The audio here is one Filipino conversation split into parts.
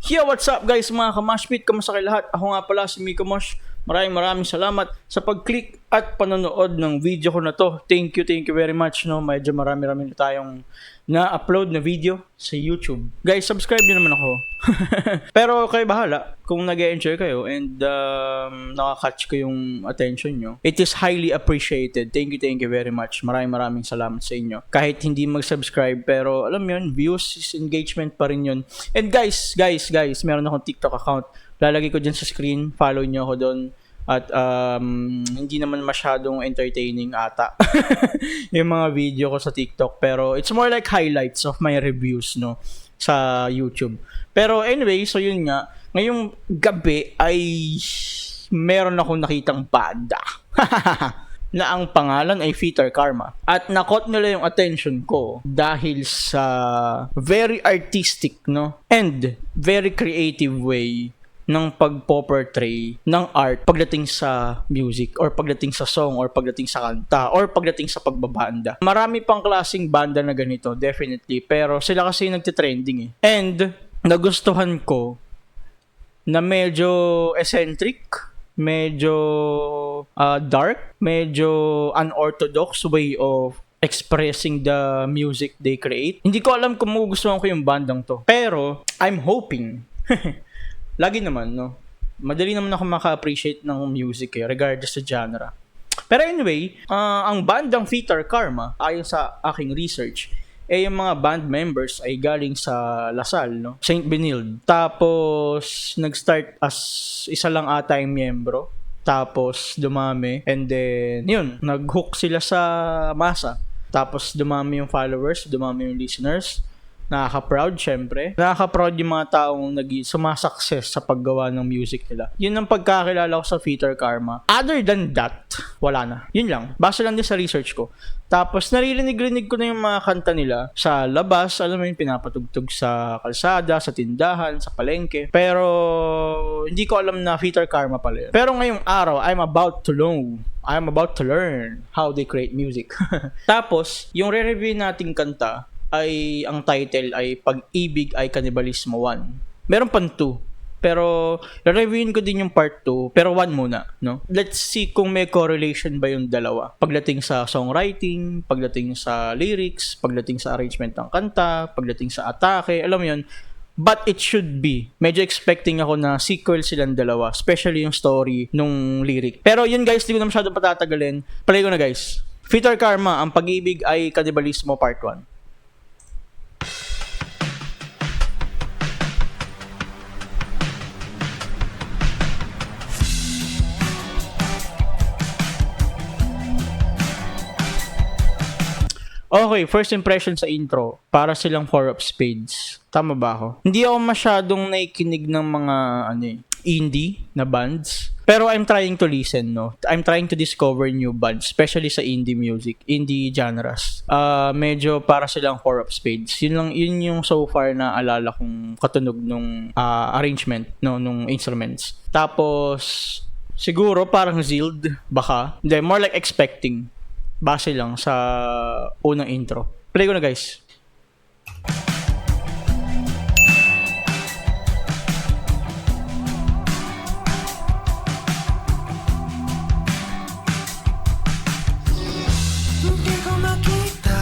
Yo, what's up guys mga kamashpit? Kamusta kayo lahat? Ako nga pala si Miko Mosh. Maraming salamat sa pag-click at panonood ng video ko na to. Thank you very much. No? Medyo marami na tayong na-upload na video sa YouTube. Guys, subscribe nyo naman ako. Pero kayo bahala kung nag-enjoy kayo and nakakatch ko yung attention nyo. It is highly appreciated. Thank you very much. Maraming salamat sa inyo. Kahit hindi mag-subscribe, pero alam yun, views, engagement pa rin yun. And guys, meron akong TikTok account. Lalagay ko dyan sa screen. Follow nyo ako doon. At hindi naman masyadong entertaining ata yung mga video ko sa TikTok. Pero it's more like highlights of my reviews, no, sa YouTube. Pero anyway, so yun nga. Ngayong gabi ay meron akong nakitang banda na ang pangalan ay Feature Karma. At nakot nila yung attention ko dahil sa very artistic, no, and very creative way ng pagpo-portray ng art pagdating sa music or pagdating sa song or pagdating sa kanta or pagdating sa pagbabanda. Marami pang klaseng banda na ganito, definitely, pero sila kasi nagte-trending eh. And nagustuhan ko na medyo eccentric, medyo dark, medyo unorthodox way of expressing the music they create. Hindi ko alam kung magugustuhan ko yung bandang to, pero I'm hoping lagi naman, no? Madali naman ako maka-appreciate ng music eh, regardless sa genre. Pero anyway, ang bandang Feature Karma, ayon sa aking research, yung mga band members ay galing sa Lasal, no? Saint Benilde. Tapos, nag-start as isa lang ata yung miyembro. Tapos, dumami. And then, yun, nag-hook sila sa masa. Tapos, dumami yung followers, dumami yung listeners. Nakaka-proud, syempre. Nakaka-proud yung mga taong sumasakses sa paggawa ng music nila. Yun ang pagkakilala ko sa Feature Karma. Other than that, wala na. Yun lang. Base lang din sa research ko. Tapos, naririnig ko na yung mga kanta nila sa labas. Alam mo yun, pinapatugtog sa kalsada, sa tindahan, sa palengke. Pero, hindi ko alam na Feature Karma pala yun. Pero ngayong araw, I'm about to learn how they create music. Tapos, yung re-review nating kanta, ay ang title ay Pag-ibig ay Kanibalismo 1. Meron pang 2. Pero reviewin ko din yung part 2, pero 1 muna, no? Let's see kung may correlation ba yung dalawa. Pagdating sa songwriting, pagdating sa lyrics, pagdating sa arrangement ng kanta, pagdating sa atake, alam mo yun. But it should be. Medyo expecting ako na sequel silang dalawa, especially yung story nung lyric. Pero yun guys, di ko na masyadong patatagalin. Play ko na guys. Feature Karma, ang Pag-ibig ay Kanibalismo part 1. Okay, first impression sa intro, para silang Four of Spades. Tama ba ako? Hindi ako masyadong naikinig ng mga indie na bands. Pero I'm trying to listen, no? I'm trying to discover new bands, especially sa indie music, indie genres. Medyo para silang Four of Spades. Yun yung so far na alala kong katunog nung arrangement, no, nung instruments. Tapos siguro parang Zild, baka. Hindi, more like expecting. Base lang sa unang intro. Play ko na guys. Hindi ko makita,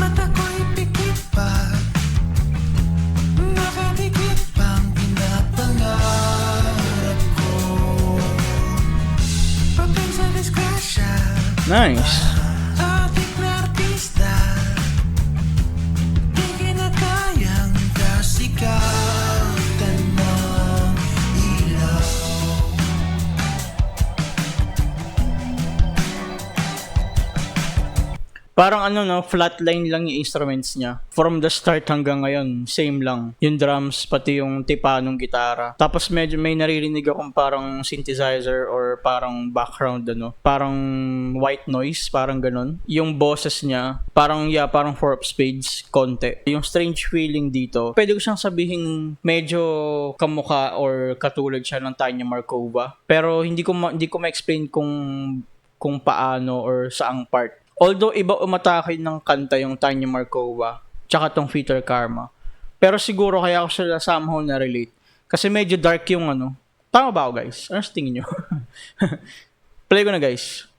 mata ko'y pikit pa, nakadikit pang pinapangarap ko. Pagping sa disgrasya, Nice. adik na artista, di kinakayang kasikatan ng ilaw. Parang no, flatline lang yung instruments niya. From the start hanggang ngayon, same lang. Yung drums, pati yung tipa ng gitara. Tapos medyo may naririnig akong parang synthesizer or parang background, parang white noise, parang ganun. Yung boses niya, parang Four of Spades, konti. Yung strange feeling dito, pwede ko siyang sabihin medyo kamukha or katulad siya ng Tanya Markova. Pero hindi ko ma-explain kung paano or saang part. Although iba umatake ng kanta yung Tanya Markova tsaka tong Feature Karma. Pero siguro kaya ako sila somehow na-relate. Kasi medyo dark yung ano. Tama ba ako, guys? Ano sa tingin nyo? Play ko na, guys.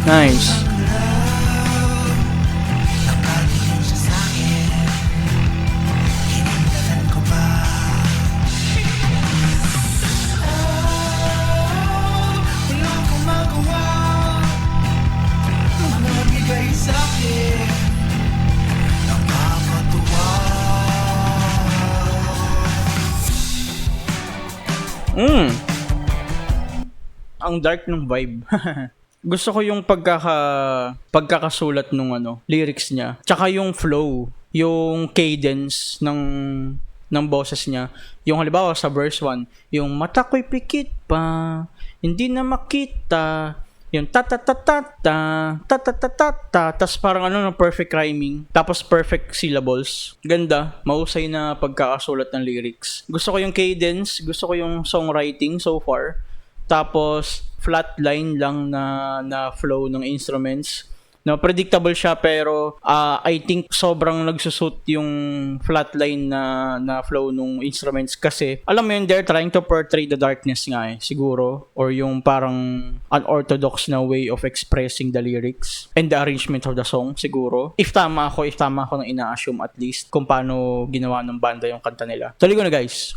Nice. Nakatingin siya sa'kin, hinimdalan ko ba? Wala akong magawa, nabigay sa'kin, nakakatuwa. Ang dark ng vibe. Gusto ko yung pagkakasulat nung ano, lyrics niya. Tsaka yung flow, yung cadence ng boses niya. Yung halimbawa sa verse 1, yung mata ko'y pikit pa, hindi na makita, yung ta-ta-ta-ta-ta, tas parang ano, no, perfect rhyming, tapos perfect syllables. Ganda, mahusay na pagkakasulat ng lyrics. Gusto ko yung cadence, gusto ko yung songwriting so far. Tapos flat line lang na flow ng instruments. No, predictable siya pero I think sobrang nagsusut yung flat line na flow ng instruments kasi alam mo yun, they're trying to portray the darkness nga siguro, or yung parang unorthodox na way of expressing the lyrics and the arrangement of the song siguro. If tama ako ng ina-assume at least kung paano ginawa ng banda yung kanta nila. Tuloy ko na, guys.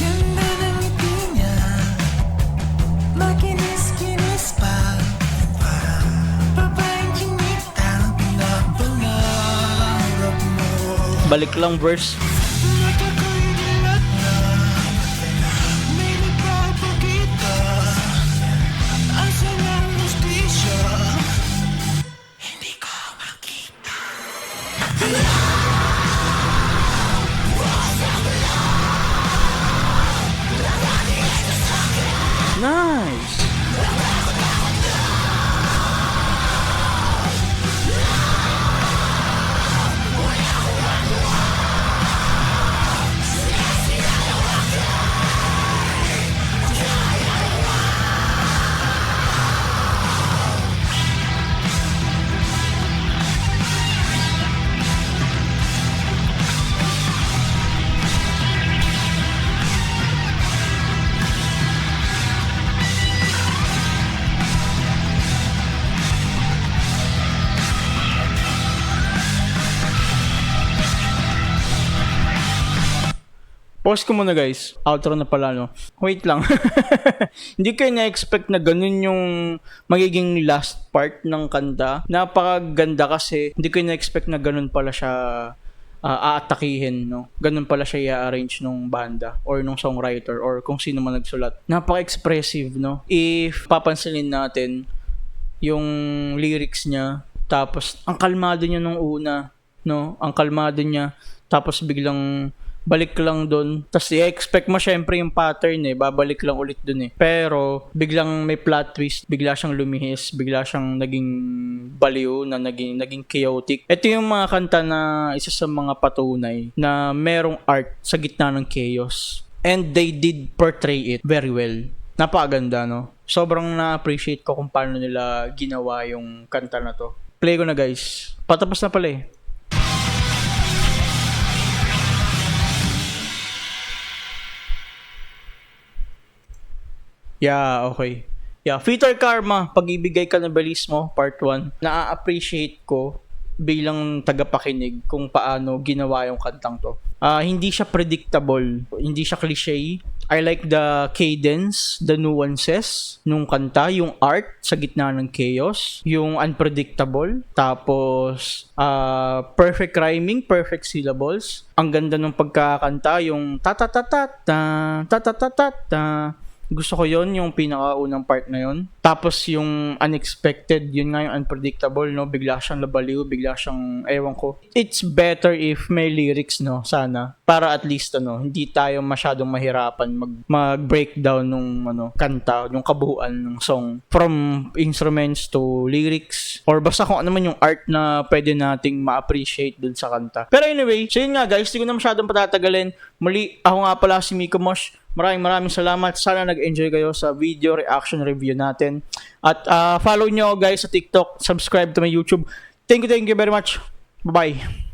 Ganda ng ngiti niya, makinis-kinis pa, babaeng kinitang pinapangarap mo. Balik lang verse. Mata ko'y dilat na, may nagpapakita, asa ng hustisya, hindi ko makita. Nice. Pause ko muna, guys. Outro na pala, no? Wait lang. Hindi kayo na-expect na ganun yung magiging last part ng kanta. Napakaganda kasi hindi kayo na-expect na ganun pala siya aatakihin, no? Ganun pala siya i-arrange nung banda or nung songwriter or kung sino man nagsulat. Napaka-expressive, no? If papansinin natin yung lyrics niya, tapos ang kalmado niya nung una, no? Ang kalmado niya, tapos biglang balik lang dun. Tapos i-expect mo syempre yung pattern babalik lang ulit dun Pero biglang may plot twist, bigla siyang lumihis, bigla siyang naging baliw, na naging chaotic. Ito yung mga kanta na isa sa mga patunay na merong art sa gitna ng chaos. And they did portray it very well. Napakaganda, no? Sobrang na-appreciate ko kung paano nila ginawa yung kanta na to. Play ko na, guys. Patapos na pala Yeah, okay. Yeah, Fitter Karma, Pag-ibigay ka na balis mo, part 1. Na-appreciate ko bilang tagapakinig kung paano ginawa yung kantang to. Hindi siya predictable, hindi siya cliche. I like the cadence, the nuances nung kanta, yung art sa gitna ng chaos, yung unpredictable, tapos perfect rhyming, perfect syllables. Ang ganda ng pagkakanta, yung ta-ta-ta-ta-ta, ta-ta-ta-ta-ta, Gusto ko yon yung pinakaunang part na yon. Tapos yung unexpected, yun nga yung unpredictable, no? Bigla siyang labaliw, bigla siyang, ewan ko. It's better if may lyrics, no? Sana. Para at least, hindi tayo masyadong mahirapan mag-breakdown nung, kanta, yung kabuuan ng song. From instruments to lyrics, or basta kung ano man yung art na pwede nating ma-appreciate dun sa kanta. Pero anyway, so yun nga guys, hindi ko na masyadong patatagalin. Muli, ako nga pala si Miko Mosh. Maraming salamat. Sana nag-enjoy kayo sa video reaction review natin. At follow nyo guys sa TikTok. Subscribe to my YouTube. Thank you very much. Bye-bye.